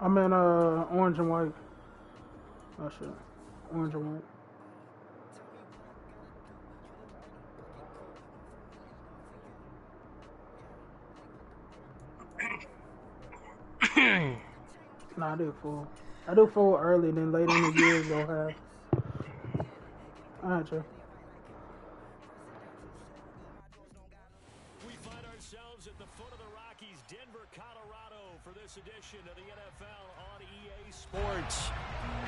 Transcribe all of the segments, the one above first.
I'm in orange and white. Oh shit. Orange and white. Nah, I do full. I do full early, then later in the year go half. Alright, Joe. We find ourselves at the foot of the Rockies, Denver, Colorado, for this edition of the NFL on EA Sports.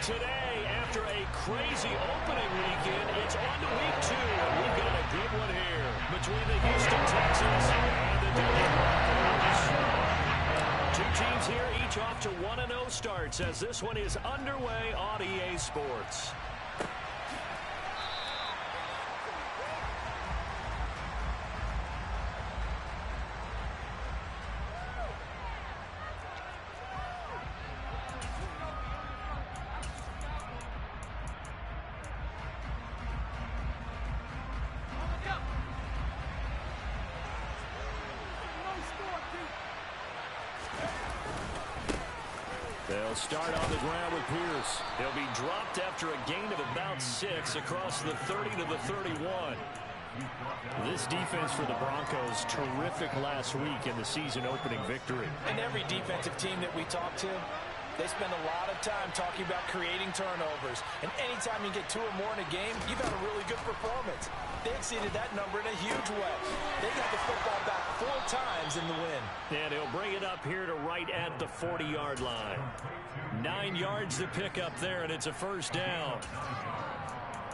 Today, after a crazy opening weekend, it's on to week 2, and we've got a good one here between the Houston Texans and the Denver Broncos. Two teams here, each off to 1-0 starts as this one is underway on EA Sports. They'll start on the ground with Pierce. He'll be dropped after a gain of about 6 across the 30 to the 31. This defense for the Broncos, terrific last week in the season opening victory. And every defensive team that we talk to, they spend a lot of time talking about creating turnovers. And anytime you get 2 or more in a game, you've had a really good performance. They exceeded that number in a huge way. They got the football back 4 times in the win. And he'll bring it up here to right at the 40-yard line. 9 yards to pick up there, and it's a first down.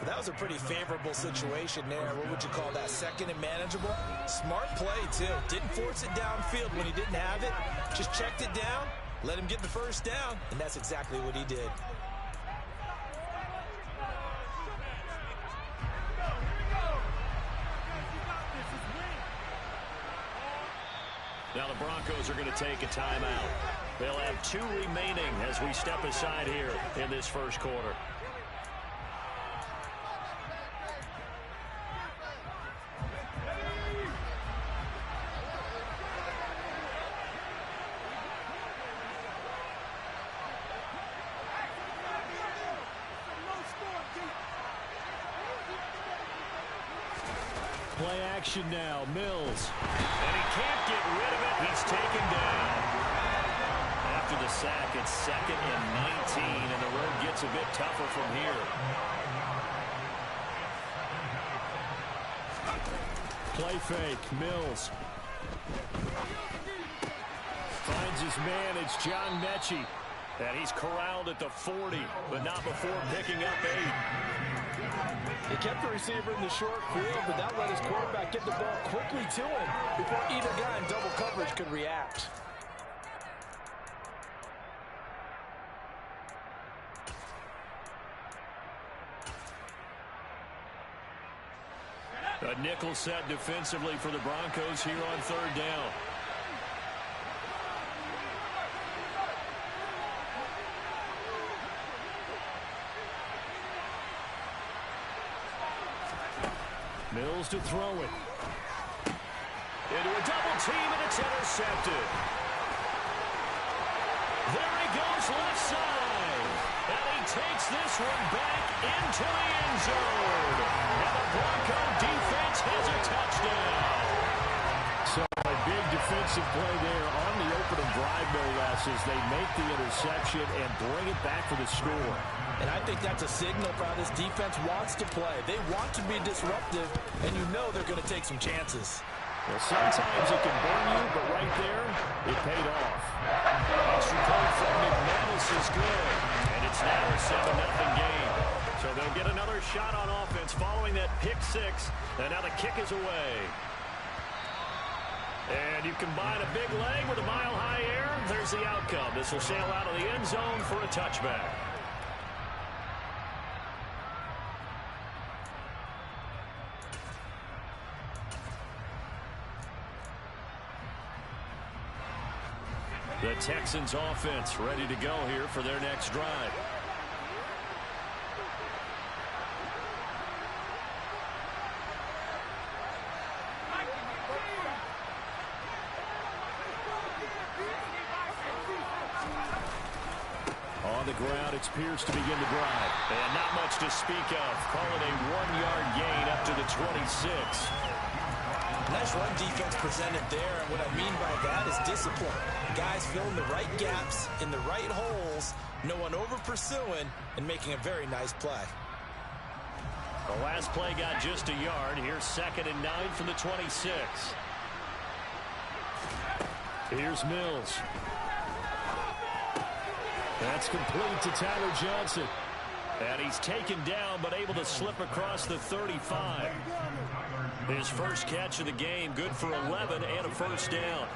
That was a pretty favorable situation there. What would you call that? Second and manageable? Smart play, too. Didn't force it downfield when he didn't have it. Just checked it down, let him get the first down, and that's exactly what he did. Now the Broncos are going to take a timeout. They'll have 2 remaining as we step aside here in this first quarter. Play action now, Mills. And he can't get rid of it. He's taken down. After the sack, it's 2nd and 19, and the road gets a bit tougher from here. Play fake, Mills. Finds his man, it's John Mechie. And he's corralled at the 40, but not before picking up 8. He kept the receiver in the short field, but that let his quarterback get the ball quickly to him before either guy in double coverage could react. A nickel set defensively for the Broncos here on 3rd down. Mills to throw it. Into a double team, and it's intercepted. There he goes left side. And he takes this one back into the end zone. And the Bronco defense has a touchdown. So a big defensive play there on the opening drive, no less, as they make the interception and bring it back for the score. And I think that's a signal for how this defense wants to play. They want to be disruptive, and you know they're going to take some chances. Well, sometimes it can burn you, but right there, it paid off. Extra point from McManus is good, and it's now a 7-0 game. So they'll get another shot on offense following that pick 6, and now the kick is away. And you combine a big leg with a mile-high air, there's the outcome. This will sail out of the end zone for a touchback. The Texans offense ready to go here for their next drive. ground. It's Pierce to begin the drive. And not much to speak of. Call it a 1-yard gain up to the 26. Nice run defense presented there, and what I mean by that is discipline. Guys filling the right gaps in the right holes, no one over-pursuing, and making a very nice play. The last play got just a yard. Here's 2nd and 9 from the 26. Here's Mills. That's complete to Tyler Johnson. And he's taken down, but able to slip across the 35. His first catch of the game, good for 11 and a first down.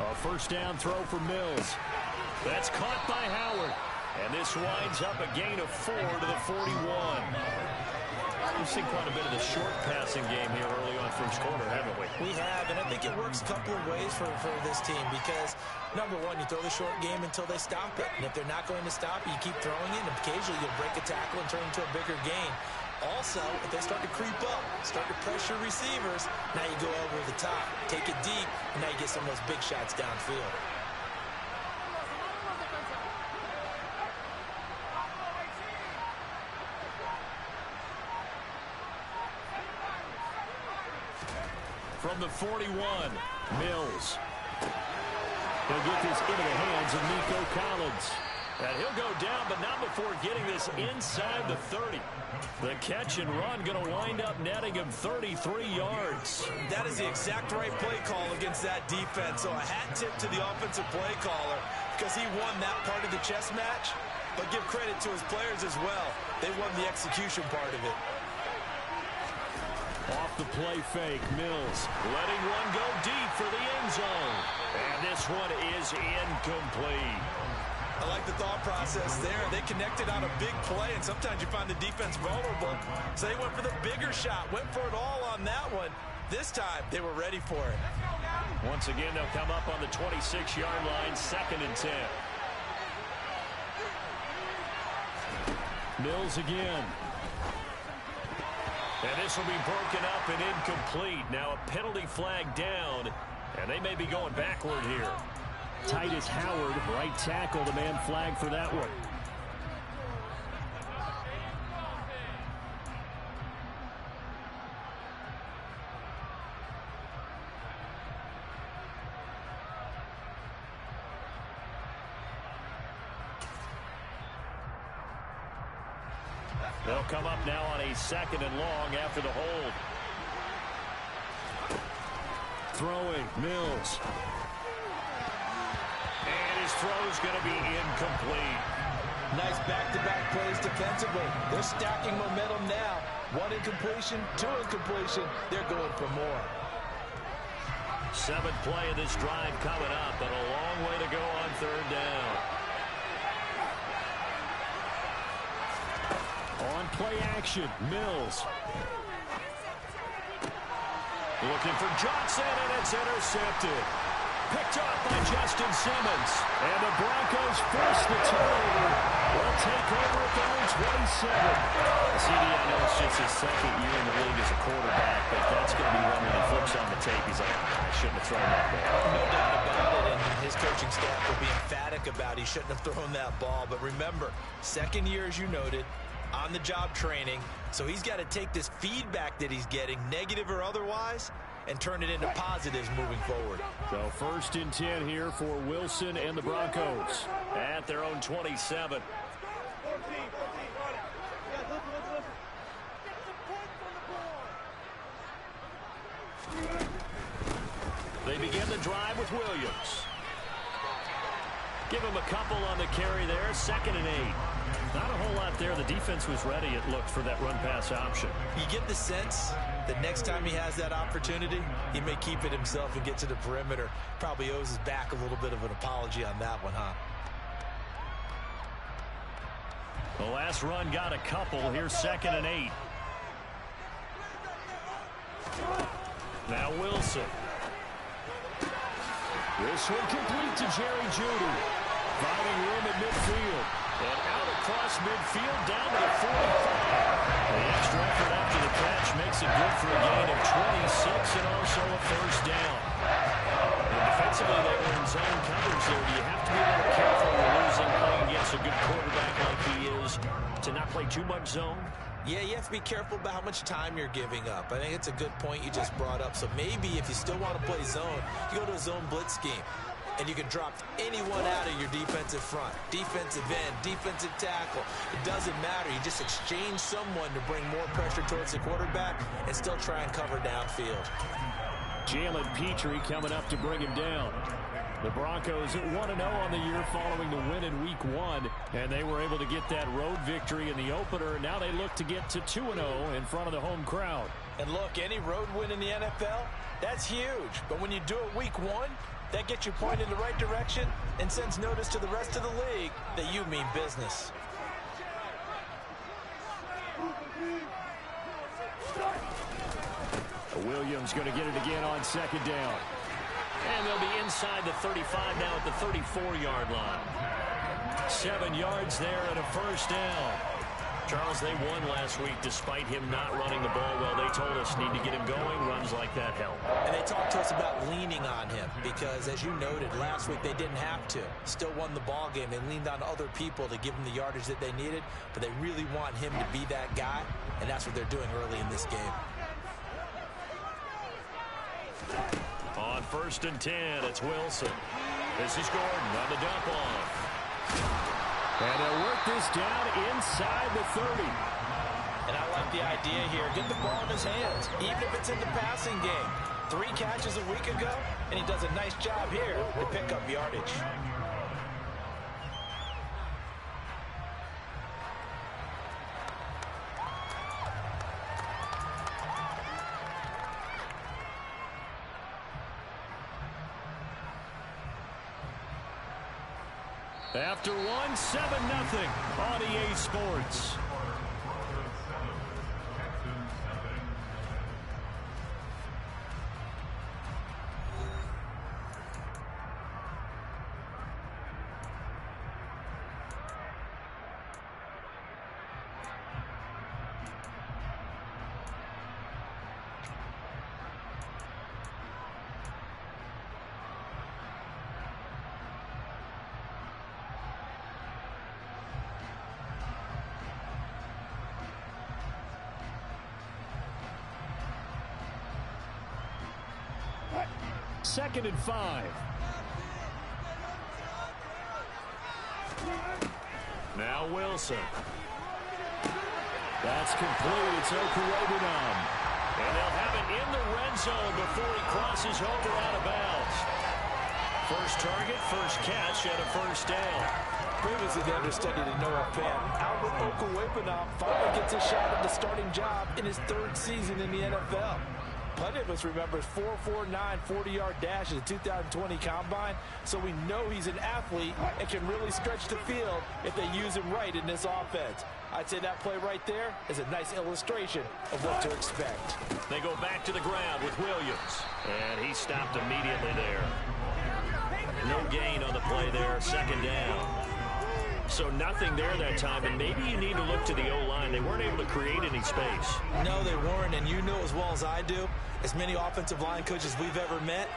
A first down throw for Mills. That's caught by Howard. And this winds up a gain of 4 to the 41. We've seen quite a bit of the short passing game here early on first quarter, haven't we? We have, and I think it works a couple of ways for this team because, number one, you throw the short game until they stop it. And if they're not going to stop it, you keep throwing it, and occasionally you'll break a tackle and turn it into a bigger gain. Also, if they start to creep up, start to pressure receivers, now you go over the top, take it deep, and now you get some of those big shots downfield. From the 41, Mills. He'll get this into the hands of Nico Collins. And he'll go down, but not before getting this inside the 30. The catch and run going to wind up netting him 33 yards. That is the exact right play call against that defense. So a hat tip to the offensive play caller because he won that part of the chess match. But give credit to his players as well. They won the execution part of it. Off the play fake, Mills letting one go deep for the end zone. And this one is incomplete. I like the thought process there. They connected on a big play, and sometimes you find the defense vulnerable. So they went for the bigger shot, went for it all on that one. This time, they were ready for it. Once again, they'll come up on the 26-yard line, 2nd and 10. Mills again. And this will be broken up and incomplete. Now a penalty flag down, and they may be going backward here. Titus Howard, right tackle, the man flagged for that one. They'll come up now on a 2nd and long after the hold. Throwing, Mills. And his throw's going to be incomplete. Nice back-to-back plays defensively. They're stacking momentum now. 1 incompletion, 2 incompletion. They're going for more. 7th play of this drive coming up, but a long way to go on 3rd down. On play action, Mills. Looking for Johnson, and it's intercepted. Picked off by Justin Simmons. And the Broncos force the turnover. They'll take over at their own 27. CD, I know it's just his 2nd year in the league as a quarterback, but that's going to be one when he flips on the tape. He's like, I shouldn't have thrown that ball. No doubt about it, and his coaching staff will be emphatic about he shouldn't have thrown that ball. But remember, 2nd year, as you noted, on-the-job training, so he's got to take this feedback that he's getting, negative or otherwise, and turn it into positives moving forward. So 1st and 10 here for Wilson and the Broncos at their own 27. They begin the drive with Williams. Give him a couple on the carry there, 2nd and 8. Not a whole lot there. The defense was ready, it looked, for that run-pass option. You get the sense that next time he has that opportunity, he may keep it himself and get to the perimeter. Probably owes his back a little bit of an apology on that one, huh? The last run got a couple. Here's 2nd and 8. Now Wilson. This one complete to Jerry Jeudy. Finding room at midfield. And out across midfield down to the 45. The extra effort after the catch makes it good for a gain of 26 and also a first down. And defensively, they were in zone coverage there. Do you have to be a little careful when you're losing, playing against a good quarterback like he is, to not play too much zone? Yeah, you have to be careful about how much time you're giving up. I think it's a good point you just brought up. So maybe if you still want to play zone, you go to a zone blitz scheme. And you can drop anyone out of your defensive front. Defensive end, defensive tackle. It doesn't matter. You just exchange someone to bring more pressure towards the quarterback and still try and cover downfield. Jalen Petrie coming up to bring him down. The Broncos 1-0 on the year following the win in Week 1, and they were able to get that road victory in the opener. Now they look to get to 2-0 in front of the home crowd. And look, any road win in the NFL, that's huge. But when you do it Week 1, that gets you pointed in the right direction and sends notice to the rest of the league that you mean business. Williams going to get it again on second down. And they'll be inside the 35 now at the 34-yard line. 7 yards there and a first down. Charles, they won last week despite him not running the ball well. They told us need to get him going. Runs like that help. And they talked to us about leaning on him because, as you noted, last week they didn't have to. Still won the ball game. They leaned on other people to give them the yardage that they needed, but they really want him to be that guy, and that's what they're doing early in this game. On 1st and 10, it's Wilson. This is Gordon on the dump off. And they'll work this down inside the 30. And I like the idea here. Get the ball in his hands, even if it's in the passing game. 3 catches a week ago, and he does a nice job here to pick up yardage. After 1, 7-0 on EA Sports. Second and 5. Now Wilson. That's complete. It's Okurebunom. And they'll have it in the red zone before he crosses over out of bounds. First target, first catch, and a first down. Previously, they understudied a Noah Fant. Albert Okurebunom finally gets a shot at the starting job in his 3rd season in the NFL. Plenty of us remember his 4.49 40-yard dash at the 2020 Combine, so we know he's an athlete and can really stretch the field if they use him right in this offense. I'd say that play right there is a nice illustration of what to expect. They go back to the ground with Williams, and he stopped immediately there. No gain on the play there, second down. So nothing there that time, and maybe you need to look to the O-line. They weren't able to create any space. No, they weren't, and you know as well as I do, as many offensive line coaches we've ever met,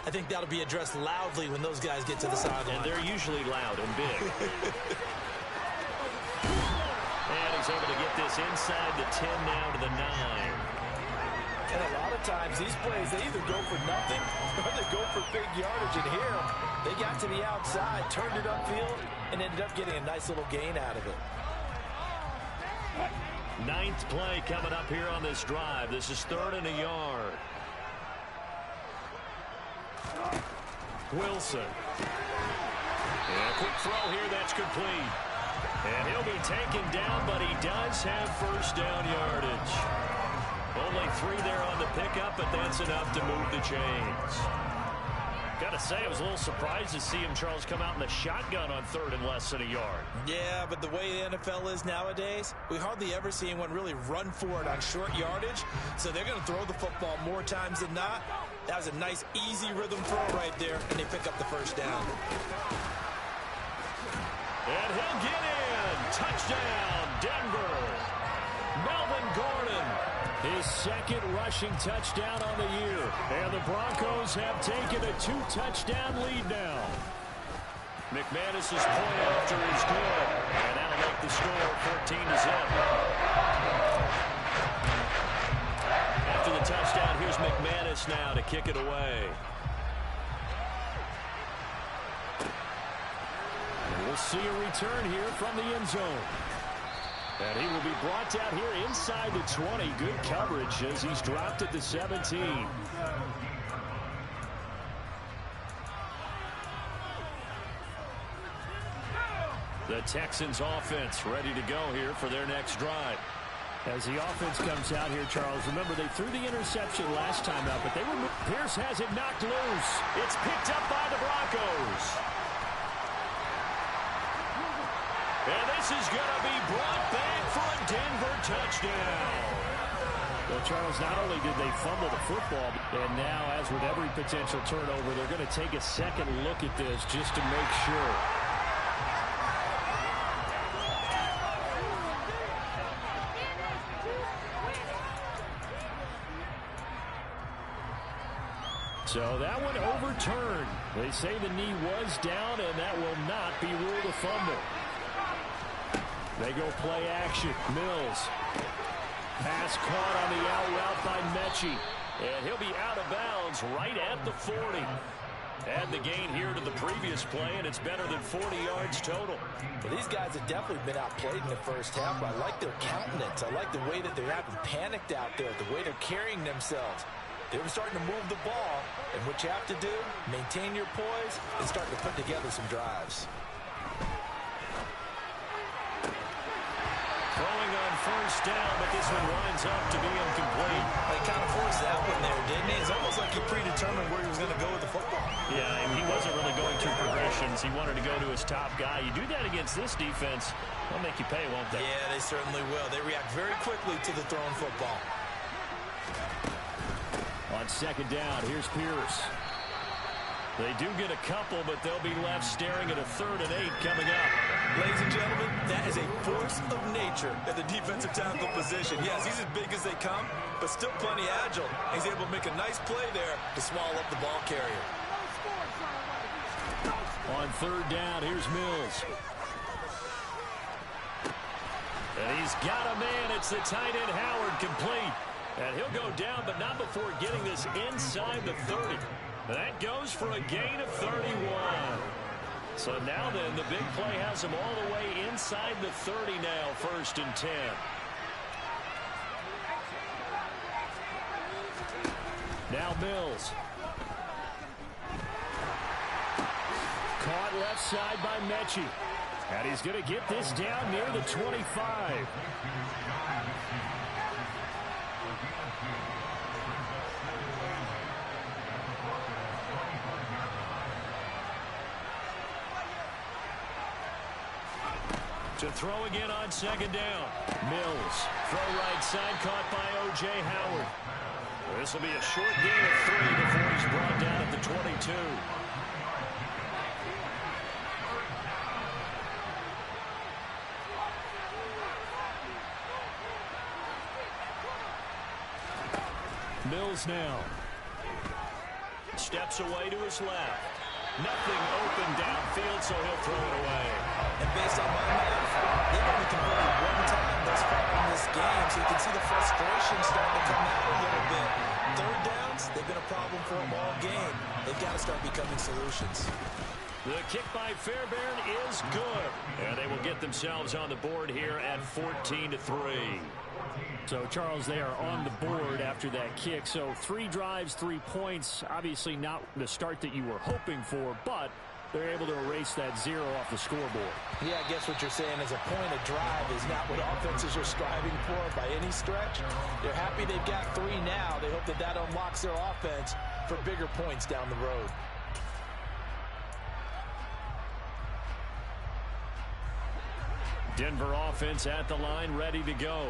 I think that'll be addressed loudly when those guys get to the sideline. And they're usually loud and big. And he's able to get this inside the 10 now to the 9. And a lot of times, these plays, they either go for nothing or they go for big yardage. And here, they got to the outside, turned it upfield, and ended up getting a nice little gain out of it. 9th play coming up here on this drive. This is 3rd and a yard. Wilson. And a quick throw here that's complete. And he'll be taken down, but he does have first down yardage. Only 3 there on the pickup, but that's enough to move the chains. Got to say, I was a little surprised to see him, Charles, come out in the shotgun on 3rd and less than a yard. Yeah, but the way the NFL is nowadays, we hardly ever see anyone really run for it on short yardage. So they're going to throw the football more times than not. That was a nice, easy rhythm throw right there, and they pick up the first down. And he'll get in. Touchdown, Denver. Melvin Gordon, his second rushing touchdown on the year. And the Broncos have taken a 2-touchdown lead now. McManus's point after is good. And that'll make the score 14-0. After the touchdown, here's McManus now to kick it away. And we'll see a return here from the end zone. And he will be brought down here inside the 20. Good coverage as he's dropped at the 17. The Texans offense ready to go here for their next drive. As the offense comes out here, Charles, remember they threw the interception last time out, but they were... Pierce has it knocked loose. It's picked up by the Broncos. And this is going to be brought back for a Denver touchdown. Well, Charles, not only did they fumble the football, and now, as with every potential turnover, they're going to take a second look at this just to make sure. So that one overturned. They say the knee was down, and that will not be ruled a fumble. They go play action. Mills. Pass caught on the out route by Mechie. And he'll be out of bounds right at the 40. Add the gain here to the previous play, and it's better than 40 yards total. Well, these guys have definitely been outplayed in the first half. I like their countenance. I like the way that they haven't panicked out there, the way they're carrying themselves. They were starting to move the ball, and what you have to do, maintain your poise, and start to put together some drives. Throwing on first down, but this one winds up to be incomplete. They kind of forced that one there, didn't he? It's almost like he predetermined where he was going to go with the football. Yeah, and he wasn't really going through progressions. He wanted to go to his top guy. You do that against this defense, they'll make you pay, won't they? Yeah, they certainly will. They react very quickly to the thrown football. On second down, here's Pierce. They do get a couple, but they'll be left staring at a 3rd and 8 coming up. Ladies and gentlemen, that is a force of nature at the defensive tackle position. Yes, he's as big as they come, but still plenty agile. He's able to make a nice play there to swallow up the ball carrier. On 3rd down, here's Mills. And he's got a man. It's the tight end Howard, complete. And he'll go down, but not before getting this inside the 30. That goes for a gain of 31. So now then, the big play has him all the way inside the 30 now, 1st and 10. Now Mills. Caught left side by Mechie. And he's going to get this down near the 25. To throw again on second down. Mills. Throw right side caught by O.J. Howard. This will be a short gain of 3 before he's brought down at the 22. Mills now. Steps away to his left. Nothing open downfield, so he'll throw it away. And based on my math, they've only converted 1 time thus far in this game, so you can see the frustration starting to come out a little bit. 3rd downs, they've been a problem for them all game. They've got to start becoming solutions. The kick by Fairbairn is good. And they will get themselves on the board here at 14-3. So, Charles, they are on the board after that kick. So 3 drives, 3 points. Obviously not the start that you were hoping for, but they're able to erase that 0 off the scoreboard. Yeah, I guess what you're saying is a point of drive is not what offenses are striving for by any stretch. They're happy they've got 3 now. They hope that that unlocks their offense for bigger points down the road. Denver offense at the line, ready to go.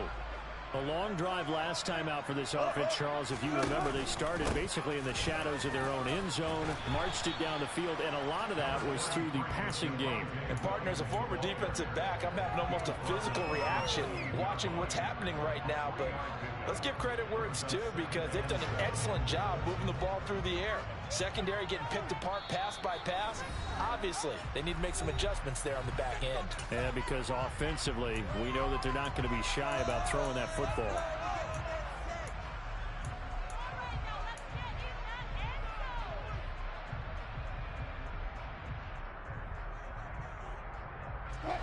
A long drive last time out for this offense, Charles. If you remember, they started basically in the shadows of their own end zone, marched it down the field, and a lot of that was through the passing game. And, partner, as a former defensive back, I'm having almost a physical reaction watching what's happening right now. But let's give credit where it's due, because they've done an excellent job moving the ball through the air. Secondary getting picked apart pass by pass. Obviously, they need to make some adjustments there on the back end. Yeah, because offensively, we know that they're not going to be shy about throwing that football.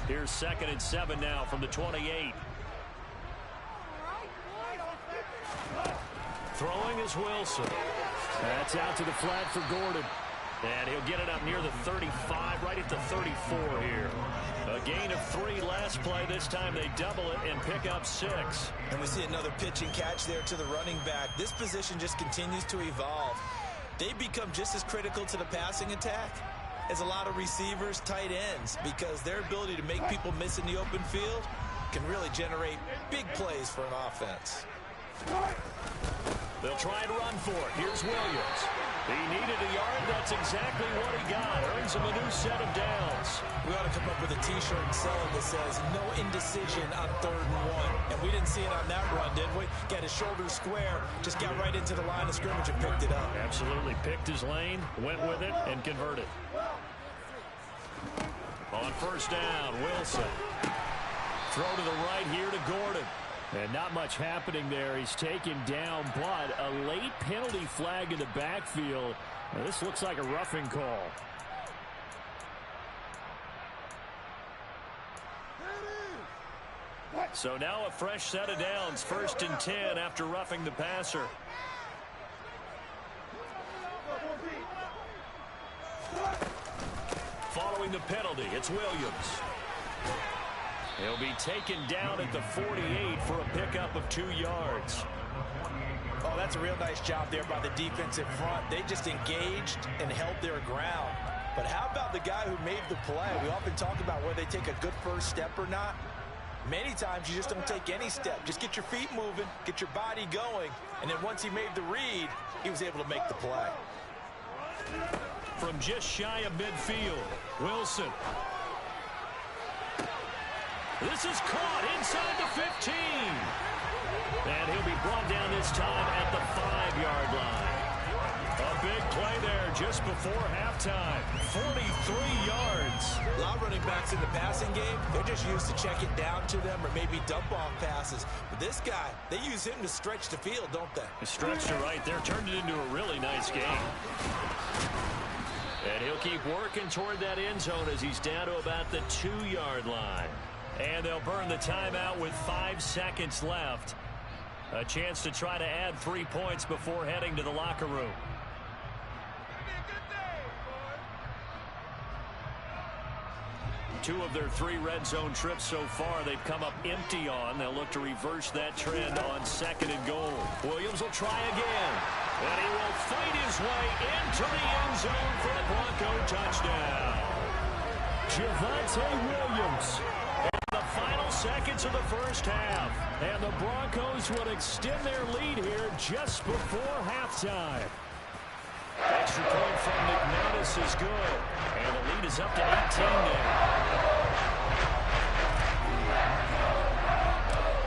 Here's 2nd and 7 now from the 28. Throwing is Wilson. That's out to the flat for Gordon. And he'll get it up near the 35, right at the 34 here. A gain of 3 last play. This time they double it and pick up 6. And we see another pitch and catch there to the running back. This position just continues to evolve. They become just as critical to the passing attack as a lot of receivers, tight ends, because their ability to make people miss in the open field can really generate big plays for an offense. They'll try and run for it. Here's Williams. He needed a yard. That's exactly what he got. Earns him a new set of downs. We ought to come up with a T-shirt and sell it that says, no indecision on 3rd and 1. And we didn't see it on that run, did we? Got his shoulders square, just got right into the line of scrimmage and picked it up. Absolutely. Picked his lane, went with it, and converted. On 1st down, Wilson. Throw to the right here to Gordon. And not much happening there. He's taken down, but a late penalty flag in the backfield. Now, this looks like a roughing call. So now a fresh set of downs. 1st and 10 after roughing the passer. Following the penalty, it's Williams. He'll be taken down at the 48 for a pickup of 2 yards. Oh, that's a real nice job there by the defensive front. They just engaged and held their ground. But how about the guy who made the play? We often talk about whether they take a good first step or not. Many times you just don't take any step. Just get your feet moving, get your body going, and then once he made the read, he was able to make the play. From just shy of midfield, Wilson. This is caught inside the 15. And he'll be brought down this time at the 5-yard line. A big play there just before halftime. 43 yards. A lot of running backs in the passing game, they're just used to check it down to them or maybe dump off passes. But this guy, they use him to stretch the field, don't they? Stretched it right there, turned it into a really nice game. And he'll keep working toward that end zone as he's down to about the 2-yard line. And they'll burn the timeout with 5 seconds left. A chance to try to add 3 points before heading to the locker room. Two of their 3 red zone trips so far they've come up empty on. They'll look to reverse that trend on 2nd and goal. Williams will try again. And he will fight his way into the end zone for a Bronco touchdown. Javonte Williams. The final seconds of the first half. And the Broncos will extend their lead here just before halftime. Extra point from McManus is good. And the lead is up to 18 now.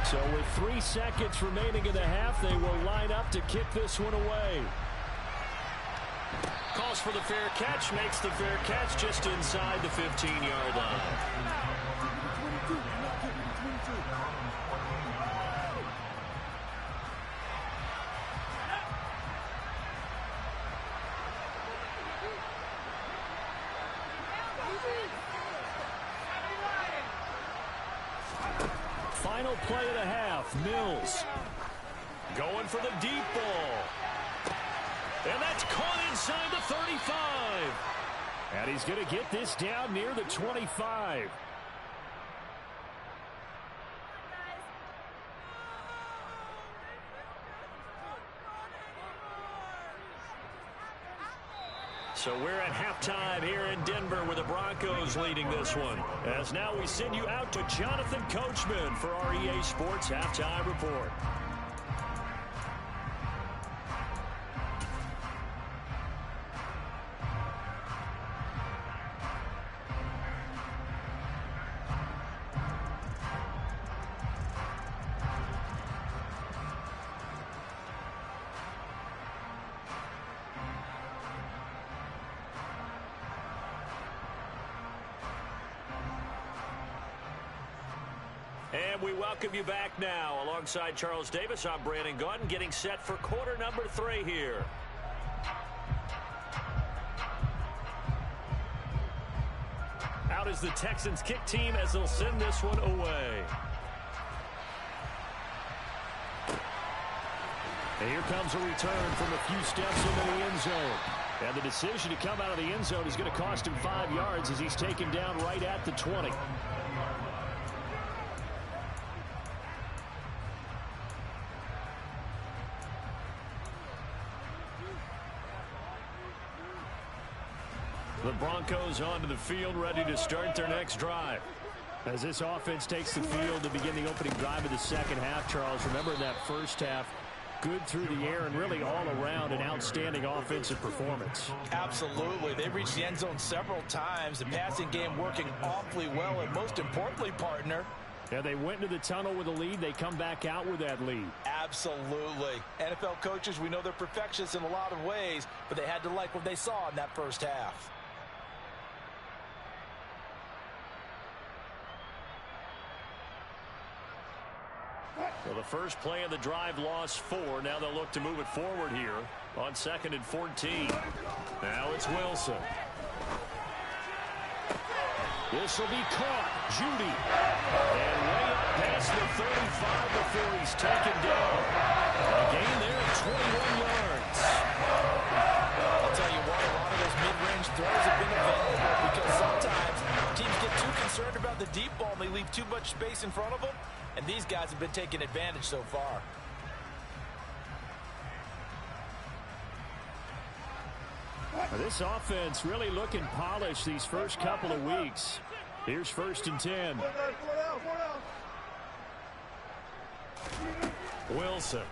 So with 3 seconds remaining in the half, they will line up to kick this one away. Calls for the fair catch, makes the fair catch just inside the 15-yard line. Final play of the half, Mills going for the deep ball. And that's caught inside the 35. And he's going to get this down near the 25. So we're at halftime here in Denver with the Broncos leading this one. As now we send you out to Jonathan Coachman for our EA Sports Halftime Report. And we welcome you back now. Alongside Charles Davis, I'm Brandon Gaudin, getting set for quarter number 3 here. Out is the Texans kick team as they'll send this one away. And here comes a return from a few steps into the end zone. And the decision to come out of the end zone is going to cost him 5 yards as he's taken down right at the 20. The Broncos onto the field, ready to start their next drive. As this offense takes the field to begin the opening drive of the second half, Charles, remember in that first half, good through the air and really all around an outstanding offensive performance. Absolutely. They reached the end zone several times. The passing game working awfully well, and most importantly, partner, yeah, they went into the tunnel with a lead. They come back out with that lead. Absolutely. NFL coaches, we know they're perfectionists in a lot of ways, but they had to like what they saw in that first half. Well, the first play of the drive lost 4. Now they'll look to move it forward here on 2nd and 14. Now it's Wilson. This will be caught. Judy. And way up past the 35 before he's taken down. A gain there of 21 yards. I'll tell you what, a lot of those mid-range throws have been available because sometimes teams get too concerned about the deep ball and they leave too much space in front of them. And these guys have been taking advantage so far. This offense really looking polished these first couple of weeks. Here's 1st and 10. Wilson.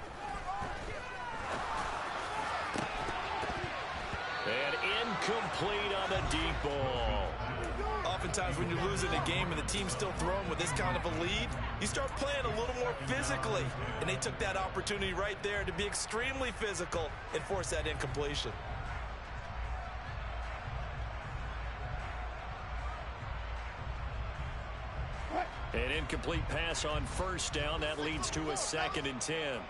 And incomplete on the deep ball. Oftentimes when you're losing a game and the team's still throwing with this kind of a lead, you start playing a little more physically. And they took that opportunity right there to be extremely physical and force that incompletion. An incomplete pass on 1st down. That leads to a 2nd and 10.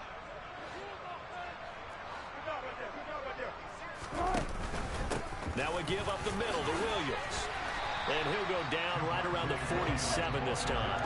Now a give up the middle to Williams. And he'll go down right around the 47 this time.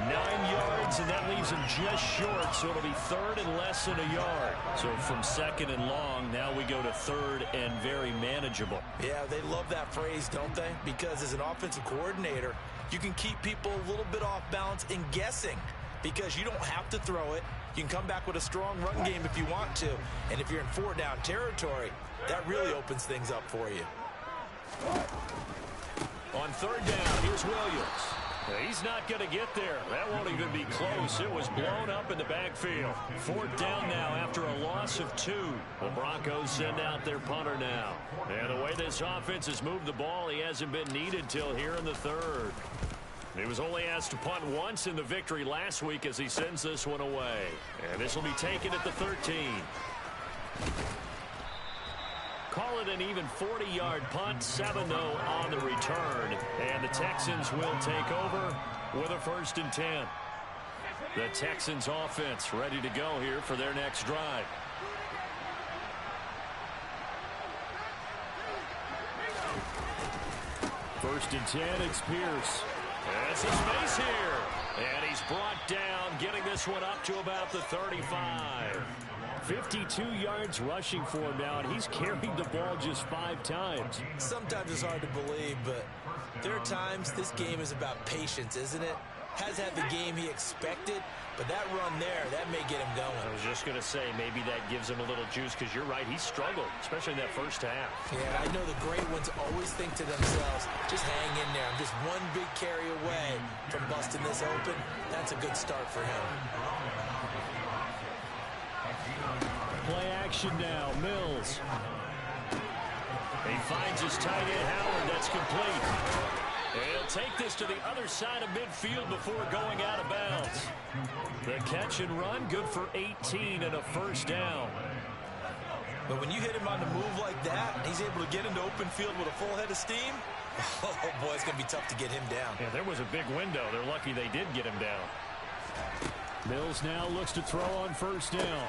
9 yards, and that leaves him just short, so it'll be 3rd and less than a yard. So from 2nd and long, now we go to 3rd and very manageable. Yeah, they love that phrase, don't they? Because as an offensive coordinator, you can keep people a little bit off balance and guessing because you don't have to throw it. You can come back with a strong run game if you want to. And if you're in 4-down territory, that really opens things up for you. On 3rd down, here's Williams. He's not going to get there. That won't even be close. It was blown up in the backfield. 4th down now after a loss of 2. The Broncos send out their punter now. And the way this offense has moved the ball, he hasn't been needed till here in the 3rd. He was only asked to punt once in the victory last week as he sends this one away. And this will be taken at the 13. Call it an even 40-yard punt, 7-0 on the return. And the Texans will take over with a 1st and 10. The Texans offense ready to go here for their next drive. First and 10, it's Pierce. That's his space here. And he's brought down, getting this one up to about the 35. 52 yards rushing for him now, and he's carried the ball just 5 times. Sometimes it's hard to believe, but there are times this game is about patience, isn't it? Has had the game he expected, but that run there, that may get him going. I was just going to say, maybe that gives him a little juice, because you're right, he struggled, especially in that first half. Yeah, I know the great ones always think to themselves, just hang in there. I'm just one big carry away from busting this open. That's a good start for him. Play action now, Mills. He finds his tight end, Howard. That's complete. He'll take this to the other side of midfield before going out of bounds. The catch and run, good for 18 and a first down. But when you hit him on the move like that, he's able to get into open field with a full head of steam, oh boy, it's going to be tough to get him down. Yeah, there was a big window. They're lucky they did get him down. Mills now looks to throw on first down.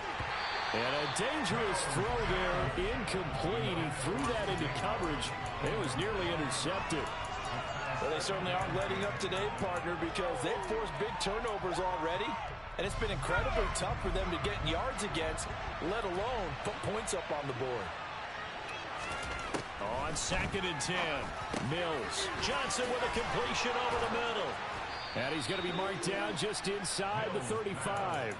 And a dangerous throw there, incomplete. He threw that into coverage. It was nearly intercepted. Well, they certainly aren't letting up today, partner, because they've forced big turnovers already, and it's been incredibly tough for them to get yards against, let alone put points up on the board. On 2nd and 10, Mills. Johnson with a completion over the middle. And he's going to be marked down just inside the 35.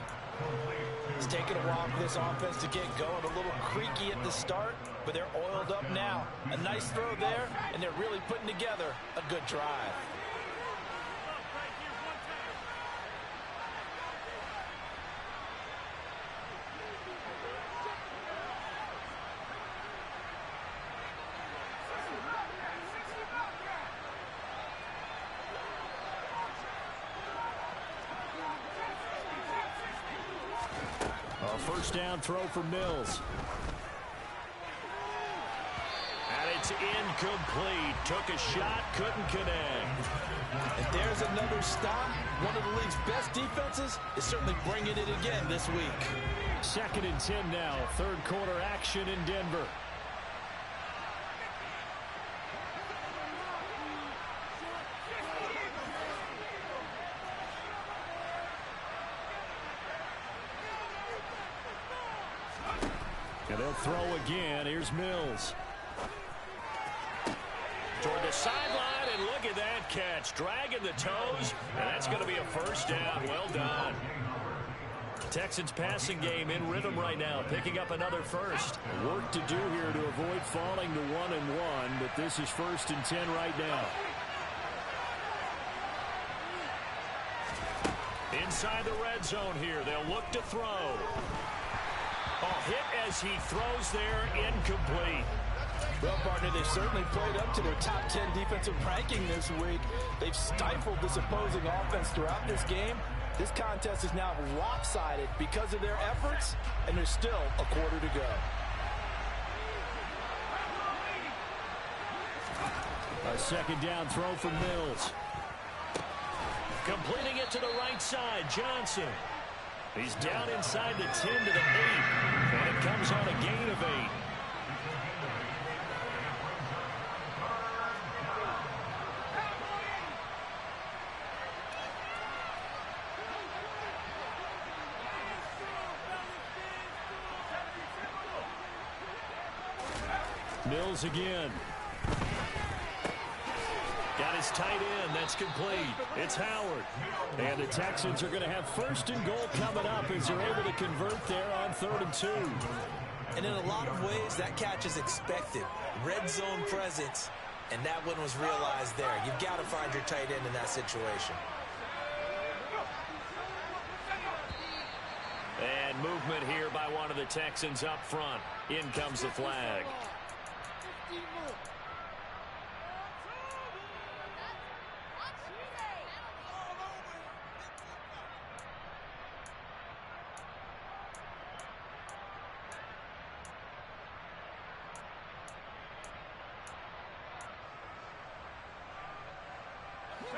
It's taken a while for this offense to get going. A little creaky at the start, but they're oiled up now. A nice throw there, and they're really putting together a good drive. First down throw for Mills. And it's incomplete. Took a shot, couldn't connect. And there's another stop. One of the league's best defenses is certainly bringing it again this week. 2nd and 10 now. Third quarter action in Denver. And they'll throw again. Here's Mills. Toward the sideline, and look at that catch. Dragging the toes, and that's going to be a first down. Well done. Texans passing game in rhythm right now, picking up another first. Work to do here to avoid falling to 1-1, but this is 1st and 10 right now. Inside the red zone here, they'll look to throw. Oh, hit as he throws there, incomplete. Well, partner, they've certainly played up to their top 10 defensive ranking this week. They've stifled this opposing offense throughout this game. This contest is now lopsided because of their efforts, and there's still a quarter to go. A 2nd down throw for Mills. Completing it to the right side, Johnson. He's down inside the 10 to the 8, and it comes on a gain of 8. Mills again. Got his tight end. That's complete. It's Howard. And the Texans are going to have 1st and goal coming up as they're able to convert there on 3rd and 2. And in a lot of ways, that catch is expected. Red zone presence, and that one was realized there. You've got to find your tight end in that situation. And movement here by one of the Texans up front. In comes the flag.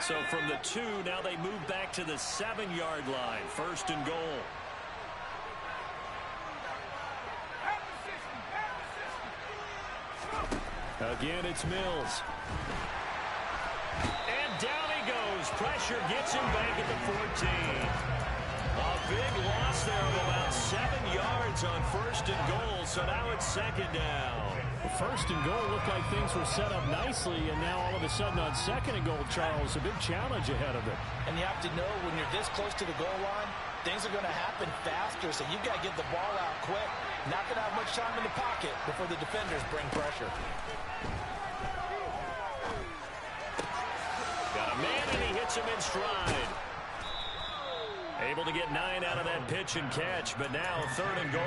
So from the 2, now they move back to the 7-yard line. 1st and goal. Again, it's Mills. And down he goes. Pressure gets him back at the 14. A big loss there of about 7 yards on 1st and goal, so now it's 2nd down. Well, 1st and goal looked like things were set up nicely, and now all of a sudden on 2nd and goal, Charles, a big challenge ahead of it. And you have to know when you're this close to the goal line, things are going to happen faster, so you've got to get the ball out quick. Not going to have much time in the pocket before the defenders bring pressure. Got a man, and he hits him in stride. Able to get 9 out of that pitch and catch, but now 3rd and goal.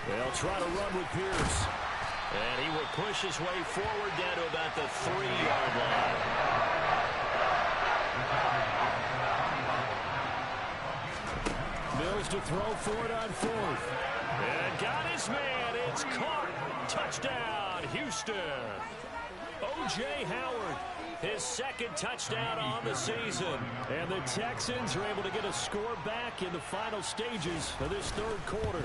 They'll try to run with Pierce. And he will push his way forward down to about the 3-yard line. Mills to throw for it on 4th. And got his man. It's caught. Touchdown, Houston. O.J. Howard, his 2nd touchdown on the season. And the Texans are able to get a score back in the final stages of this 3rd quarter.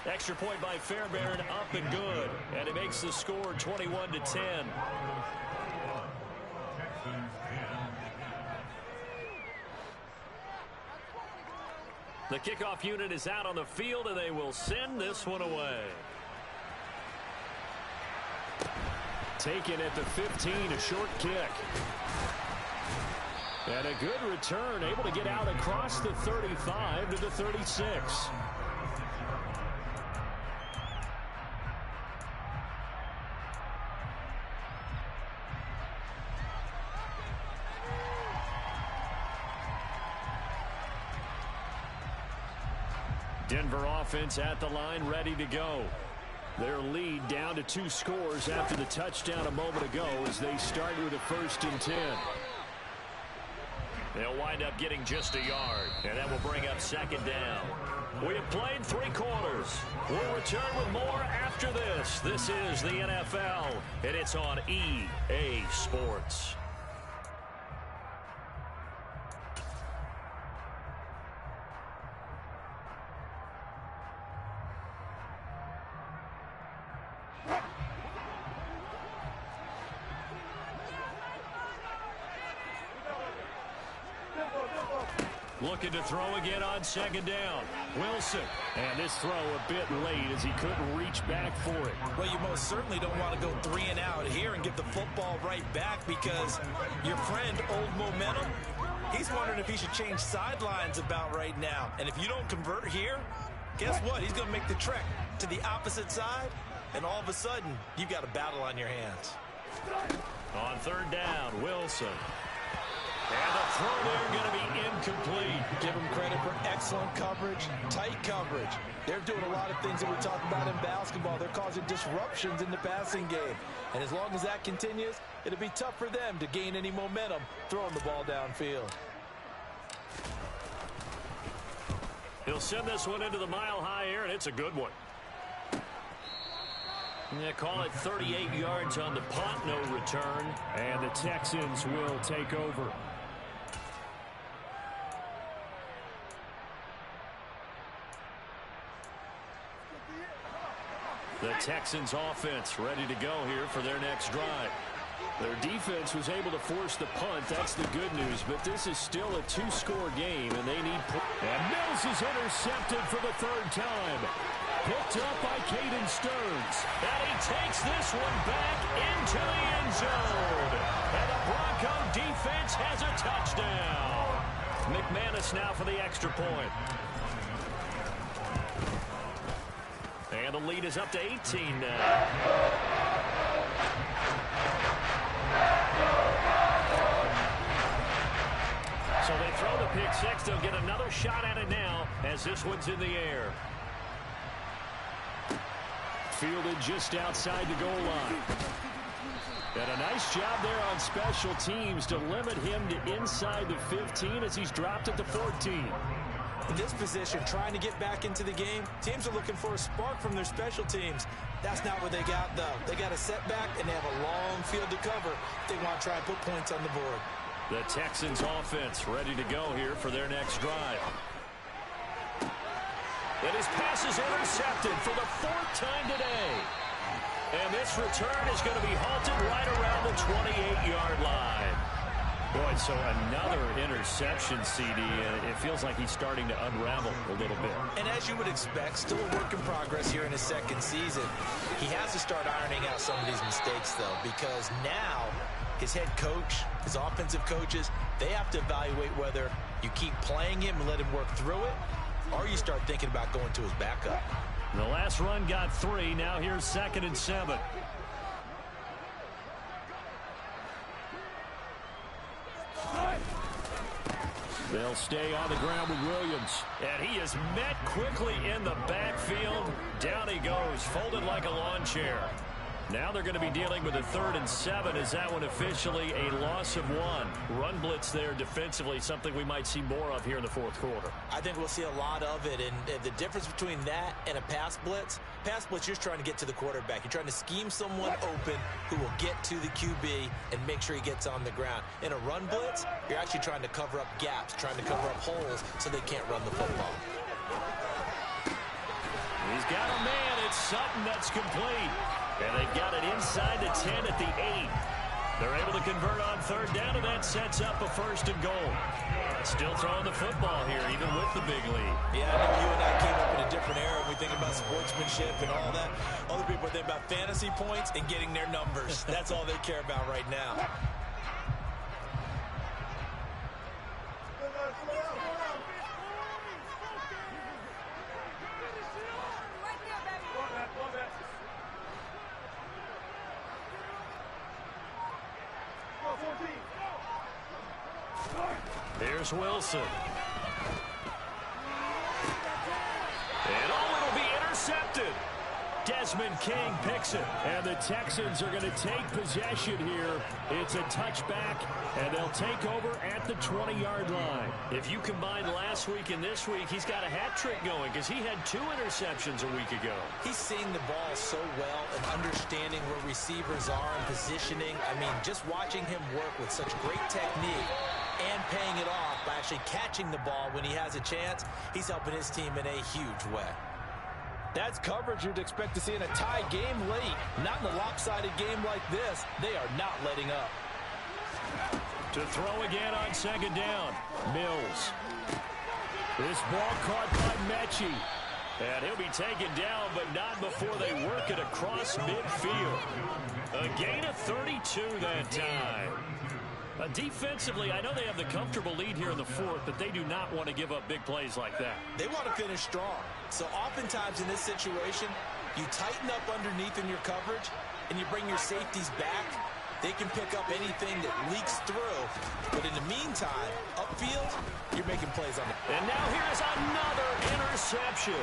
Extra point by Fairbairn, up and good. And it makes the score 21-10. The kickoff unit is out on the field, and they will send this one away. Taken at the 15, a short kick. And a good return, able to get out across the 35 to the 36. Denver offense at the line, ready to go. Their lead down to 2 scores after the touchdown a moment ago as they start with a 1st and 10. They'll wind up getting just a yard, and that will bring up 2nd down. We have played 3 quarters. We'll return with more after this. This is the NFL, and it's on EA Sports. Looking to throw again on 2nd down. Wilson. And this throw a bit late as he couldn't reach back for it. Well, you most certainly don't want to go 3 and out here and get the football right back because your friend, Old Momentum, he's wondering if he should change sidelines about right now. And if you don't convert here, guess what? He's going to make the trek to the opposite side, and all of a sudden, you've got a battle on your hands. On 3rd down, Wilson. And the throw there going to be incomplete. Give them credit for excellent coverage, tight coverage. They're doing a lot of things that we talk about in basketball. They're causing disruptions in the passing game. And as long as that continues, it'll be tough for them to gain any momentum throwing the ball downfield. He'll send this one into the mile-high air, and it's a good one. Yeah, call it 38 yards on the punt, no return. And the Texans will take over. The Texans offense ready to go here for their next drive. Their defense was able to force the punt. That's the good news. But this is still a 2-score game, and they need... And Mills is intercepted for the 3rd time. Picked up by Caden Stearns. And he takes this one back into the end zone. And the Bronco defense has a touchdown. McManus now for the extra point. And the lead is up to 18 now. So they throw the pick six. They'll get another shot at it now as this one's in the air. Fielded just outside the goal line. And a nice job there on special teams to limit him to inside the 15 as he's dropped at the 14. In this position, trying to get back into the game, teams are looking for a spark from their special teams. That's not what they got, though. They got a setback, and they have a long field to cover if they want to try and put points on the board. The Texans offense ready to go here for their next drive. And his pass is intercepted for the 4th time today. And this return is going to be halted right around the 28-yard line. Boy, so another interception, CD. It feels like he's starting to unravel a little bit. And as you would expect, still a work in progress here in his second season. He has to start ironing out some of these mistakes, though, because now his head coach, his offensive coaches, they have to evaluate whether you keep playing him and let him work through it, or you start thinking about going to his backup. The last run got 3. Now here's 2nd and 7. They'll stay on the ground with Williams. And he is met quickly in the backfield. Down he goes, folded like a lawn chair. Now they're going to be dealing with a 3rd and 7. Is that one officially a loss of 1? Run blitz there defensively, something we might see more of here in the 4th quarter. I think we'll see a lot of it. And the difference between that and a pass blitz, you're just trying to get to the quarterback. You're trying to scheme someone open who will get to the QB and make sure he gets on the ground. In a run blitz, you're actually trying to cover up gaps, trying to cover up holes so they can't run the football. He's got a man. It's Sutton that's complete. And they've got it inside the 10 at the 8. They're able to convert on 3rd down, and that sets up a 1st and goal. Still throwing the football here, even with the big lead. Yeah, I know you and I came up in a different era. We think about sportsmanship and all that. Other people think about fantasy points and getting their numbers. That's all they care about right now. Here's Wilson. And it'll be intercepted. Desmond King picks it. And the Texans are going to take possession here. It's a touchback, and they'll take over at the 20-yard line. If you combine last week and this week, he's got a hat trick going because he had 2 interceptions a week ago. He's seeing the ball so well and understanding where receivers are and positioning. I mean, just watching him work with such great technique and paying it off by actually catching the ball when he has a chance, he's helping his team in a huge way. That's coverage you'd expect to see in a tie game late. Not in a lopsided game like this. They are not letting up. To throw again on 2nd down. Mills. This ball caught by Mechie. And he'll be taken down, but not before they work it across midfield. A gain of 32 that time. Defensively, I know they have the comfortable lead here in the 4th, but they do not want to give up big plays like that. They want to finish strong. So oftentimes in this situation, you tighten up underneath in your coverage, and you bring your safeties back. They can pick up anything that leaks through. But in the meantime, upfield, you're making plays on it. And now here's another interception.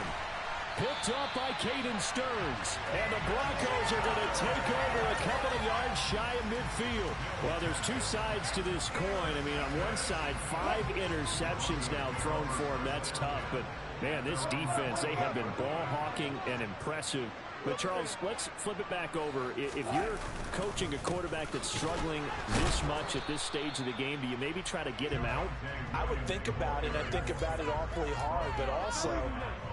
Picked up by Caden Stearns. And the Broncos are going to take over a couple of yards shy of midfield. Well, there's 2 sides to this coin. I mean, on one side, 5 interceptions now thrown for him. That's tough. But, man, this defense, they have been ball hawking and impressive. But, Charles, let's flip it back over. If you're coaching a quarterback that's struggling this much at this stage of the game, do you maybe try to get him out? I would think about it. I think about it awfully hard. But also,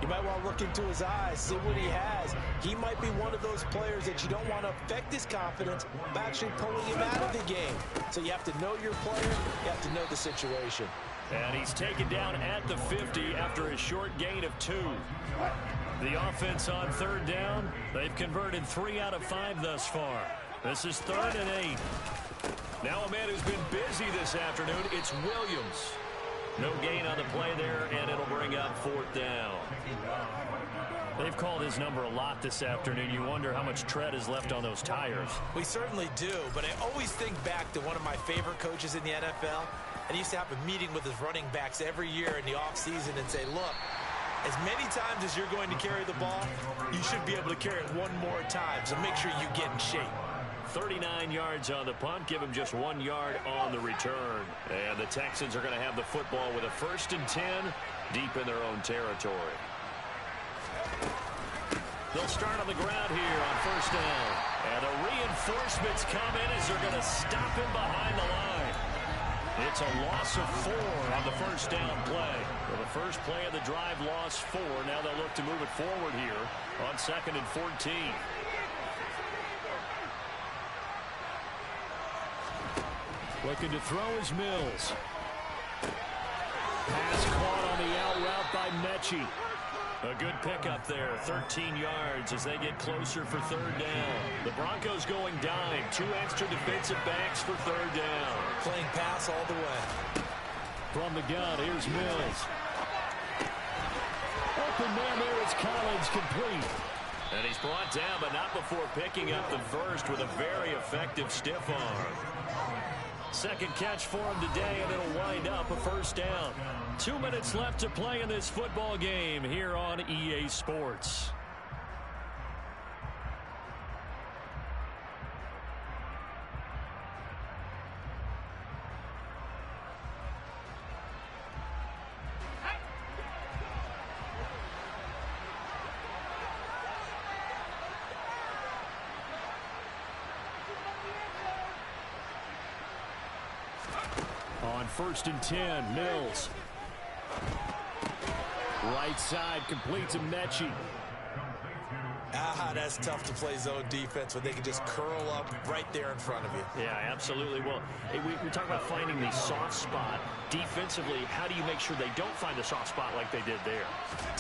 you might want to look into his eyes, see what he has. He might be one of those players that you don't want to affect his confidence by actually pulling him out of the game. So you have to know your player. You have to know the situation. And he's taken down at the 50 after a short gain of 2. The offense on 3rd down, they've converted 3 out of 5 thus far. This is 3rd and 8. Now a man who's been busy this afternoon, it's Williams. No gain on the play there, and it'll bring up 4th down. They've called his number a lot this afternoon. You wonder how much tread is left on those tires. We certainly do, but I always think back to one of my favorite coaches in the NFL. And he used to have a meeting with his running backs every year in the offseason and say, look, as many times as you're going to carry the ball, you should be able to carry it 1 more time. So make sure you get in shape. 39 yards on the punt, give him just 1 yard on the return. And the Texans are going to have the football with a 1st and 10 deep in their own territory. They'll start on the ground here on 1st down. And the reinforcements come in as they're going to stop him behind the line. It's a loss of 4 on the 1st down play. Well, the first play of the drive lost 4. Now they'll look to move it forward here on 2nd and 14. Looking to throw is Mills. Pass caught on the out route by Mechie. A good pickup there, 13 yards as they get closer for 3rd down. The Broncos going dime, 2 extra defensive backs for 3rd down. Playing pass all the way. From the gun, here's Mills. Open man there is Collins, complete. And he's brought down, but not before picking up the first with a very effective stiff arm. Second catch for him today, and it'll wind up a 1st down. 2 minutes left to play in this football game here on EA Sports. On 1st and 10, Mills. Right side, complete to Mechie. That's tough to play zone defense when they can just curl up right there in front of you. Yeah, absolutely. Well, we talk about finding the soft spot. Defensively, how do you make sure they don't find the soft spot like they did there?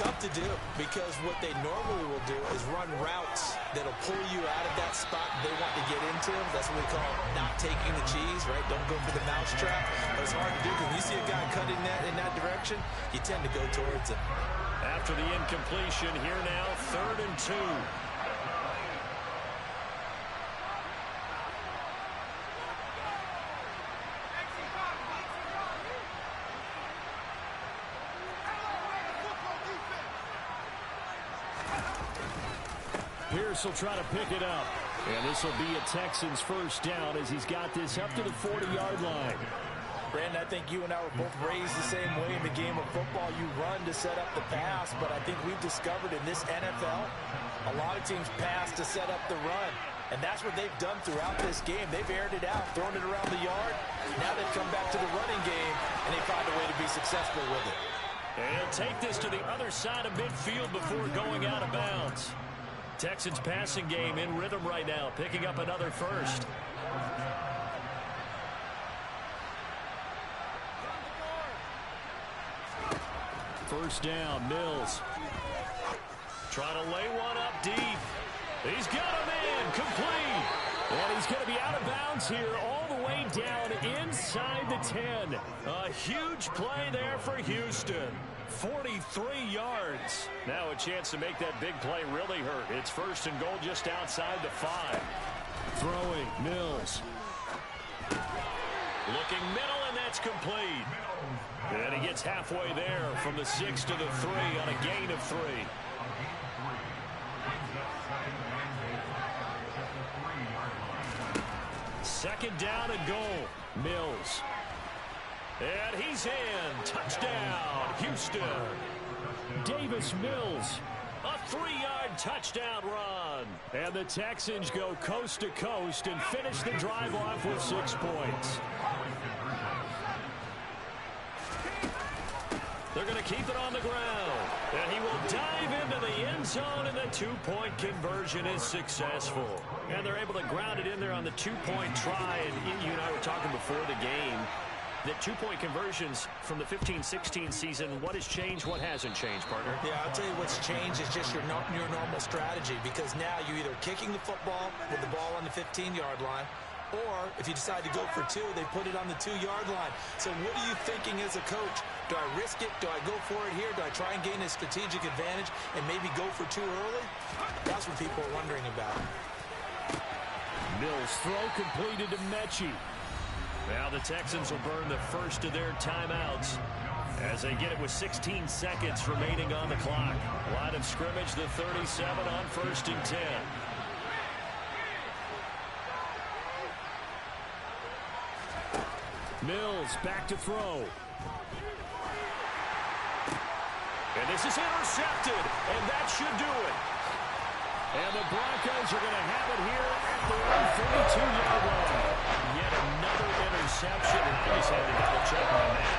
Tough to do, because what they normally will do is run routes that'll pull you out of that spot they want to get into. That's what we call not taking the cheese, right? Don't go for the mousetrap. But it's hard to do because when you see a guy cutting that in that direction, you tend to go towards it. After the incompletion, here now, 3rd and 2. Pierce will try to pick it up. And this will be a Texans 1st down as he's got this up to the 40-yard line. Brandon, I think you and I were both raised the same way in the game of football. You run to set up the pass, but I think we've discovered in this NFL, a lot of teams pass to set up the run. And that's what they've done throughout this game. They've aired it out, thrown it around the yard. Now they've come back to the running game, and they find a way to be successful with it. And he'll take this to the other side of midfield before going out of bounds. Texans passing game in rhythm right now, picking up another 1st. First down, Mills. Trying to lay one up deep. He's got a man, complete. And he's going to be out of bounds here all the way down inside the 10. A huge play there for Houston. 43 yards. Now a chance to make that big play really hurt. It's 1st and goal just outside the 5. Throwing, Mills. Looking middle, and that's complete. And he gets halfway there from the 6 to the 3 on a gain of 3. Second down and goal. Mills. And he's in. Touchdown, Houston. Davis Mills. A 3-yard touchdown run. And the Texans go coast to coast and finish the drive off with 6 points. They're going to keep it on the ground. And he will dive into the end zone, and the 2-point conversion is successful. And they're able to ground it in there on the 2-point try. And you and I were talking before the game that 2-point conversions from the 15-16 season, what has changed, what hasn't changed, partner? Yeah, I'll tell you what's changed is just your normal strategy, because now you're either kicking the football with the ball on the 15-yard line, or if you decide to go for 2, they put it on the 2-yard line. So what are you thinking as a coach? Do I risk it? Do I go for it here? Do I try and gain a strategic advantage and maybe go for 2 early? That's what people are wondering about. Mills throw completed to Mechie. Now the Texans will burn the first of their timeouts as they get it with 16 seconds remaining on the clock. Line of scrimmage, the 37 on 1st and 10. Mills back to throw. And this is intercepted, and that should do it. And the Broncos are going to have it here at their own 42-yard line. Yet another interception, and I just had to double-check on that.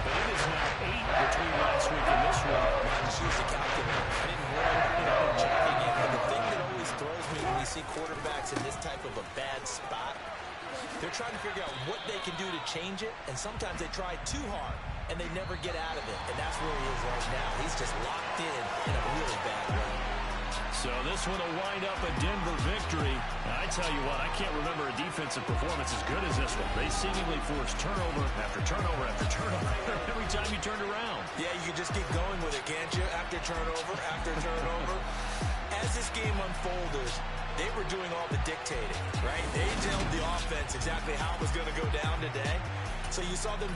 But it is now 8 between last week and this one. Just use the calculator. I didn't worry about checking it. But the thing that always throws me when we see quarterbacks in this type of a bad spot, they're trying to figure out what they can do to change it, and sometimes they try too hard, and they never get out of it. And that's where he is right now. He's just locked in a really bad way. So this one will wind up a Denver victory. And I tell you what, I can't remember a defensive performance as good as this one. They seemingly forced turnover after turnover after turnover every time you turned around. Yeah, you can just keep going with it, can't you? After turnover. As this game unfolded, they were doing all the dictating, right? They told the offense exactly how it was going to go down today. So you saw them